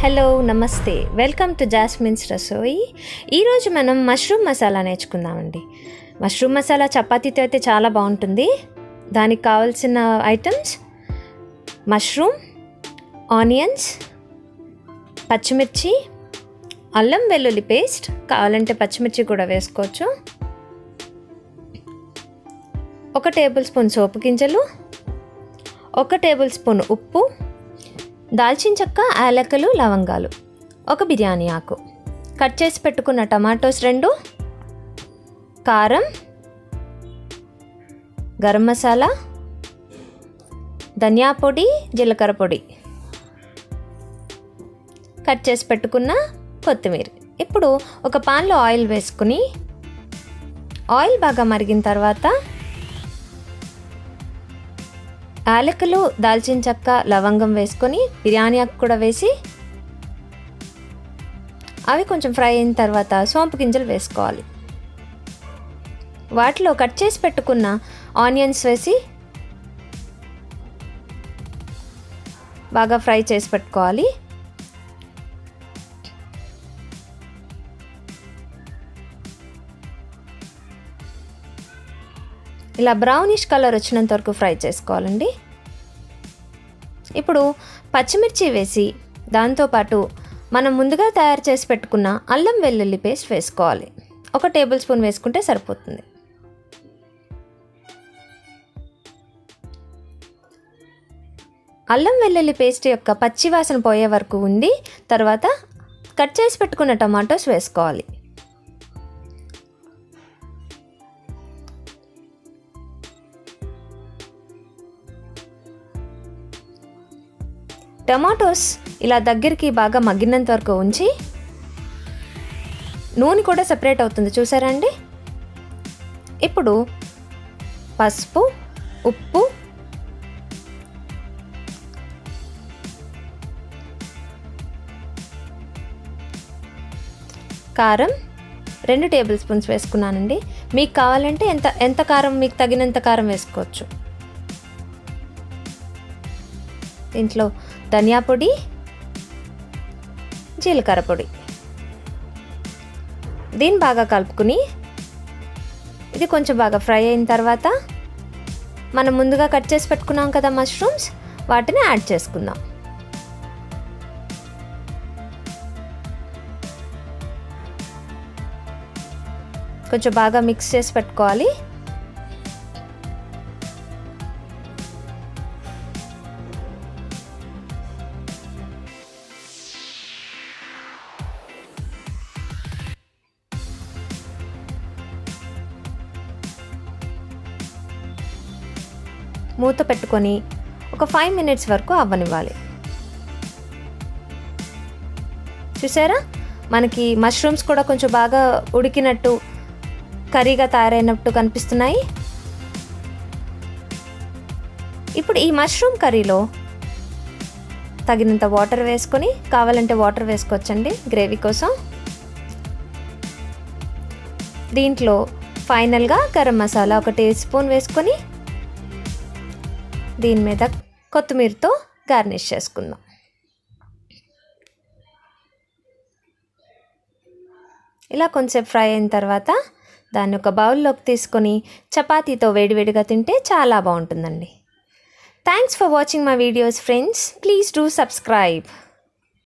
Hello నమస్తే, welcome to jasmines రసోయి. ఈరోజు మనం మష్రూమ్ మసాలా నేర్చుకుందామండి. మష్రూమ్ మసాలా చపాతీతో అయితే చాలా బాగుంటుంది. దానికి కావాల్సిన ఐటమ్స్: మష్రూమ్, ఆనియన్స్, పచ్చిమిర్చి, అల్లం వెల్లుల్లి పేస్ట్, కావాలంటే పచ్చిమిర్చి కూడా వేసుకోవచ్చు, 1 టేబుల్ స్పూన్ సోపు గింజలు, 1 టేబుల్ స్పూన్ ఉప్పు, దాల్చిన చెక్క, యాలకులు, లవంగాలు, 1 బిర్యానీ ఆకు, కట్ చేసి పెట్టుకున్న టమాటోస్ 2, కారం, గరం మసాలా, ధనియా పొడి, జీలకర్ర పొడి, కట్ చేసి పెట్టుకున్న కొత్తిమీర. ఇప్పుడు ఒక పాన్లో ఆయిల్ వేసుకుని, ఆయిల్ బాగా మరిగిన తర్వాత యాలకులు, దాల్చిన చెక్క, లవంగం వేసుకొని బిర్యానీ ఆకు కూడా వేసి అవి కొంచెం ఫ్రై అయిన తర్వాత సోంపు గింజలు వేసుకోవాలి. వాటిలో కట్ చేసి పెట్టుకున్న ఆనియన్స్ వేసి బాగా ఫ్రై చేసి పెట్టుకోవాలి. ఇలా బ్రౌనిష్ కలర్ వచ్చినంత వరకు ఫ్రై చేసుకోవాలండి. ఇప్పుడు పచ్చిమిర్చి వేసి దాంతోపాటు మనం ముందుగా తయారు చేసి పెట్టుకున్న అల్లం వెల్లుల్లి పేస్ట్ వేసుకోవాలి. 1 టేబుల్ స్పూన్ వేసుకుంటే సరిపోతుంది. అల్లం వెల్లుల్లి పేస్ట్ యొక్క పచ్చి వాసన పోయే వరకు ఉండి తర్వాత కట్ చేసి పెట్టుకున్న టమాటోస్ వేసుకోవాలి. టమాటోస్ ఇలా దగ్గరికి బాగా మగ్గినంత వరకు ఉంచి, నూనె కూడా సెపరేట్ అవుతుంది, చూసారా అండి. ఇప్పుడు పసుపు, ఉప్పు, కారం 2 టేబుల్ స్పూన్స్ వేసుకున్నానండి. మీకు కావాలంటే ఎంత కారం మీకు తగినంత కారం వేసుకోవచ్చు. దీంట్లో ధనియా పొడి, జీలకర్ర పొడి, దీన్ని బాగా కలుపుకుని ఇది కొంచెం బాగా ఫ్రై అయిన తర్వాత మనం ముందుగా కట్ చేసి పెట్టుకున్నాం కదా మష్రూమ్స్, వాటిని యాడ్ చేసుకుందాం. కొంచెం బాగా మిక్స్ చేసి పెట్టుకోవాలి. మూత పెట్టుకొని ఒక 5 మినిట్స్ వరకు అవ్వనివ్వాలి. చూసారా, మనకి మష్రూమ్స్ కూడా కొంచెం బాగా ఉడికినట్టు, కర్రీగా తయారైనట్టు కనిపిస్తున్నాయి. ఇప్పుడు ఈ మష్రూమ్ కర్రీలో తగినంత వాటర్ వేసుకొని, కావాలంటే వాటర్ వేసుకోవచ్చండి గ్రేవీ కోసం. దీంట్లో ఫైనల్గా గరం మసాలా 1 టీ స్పూన్ వేసుకొని దీని మీద కొత్తిమీరతో గార్నిష్ చేసుకుందాం. ఇలా కొంచెం ఫ్రై అయిన తర్వాత దాన్ని ఒక బౌల్లోకి తీసుకొని చపాతీతో వేడివేడిగా తింటే చాలా బాగుంటుందండి. Thanks for watching my videos friends. Please do subscribe.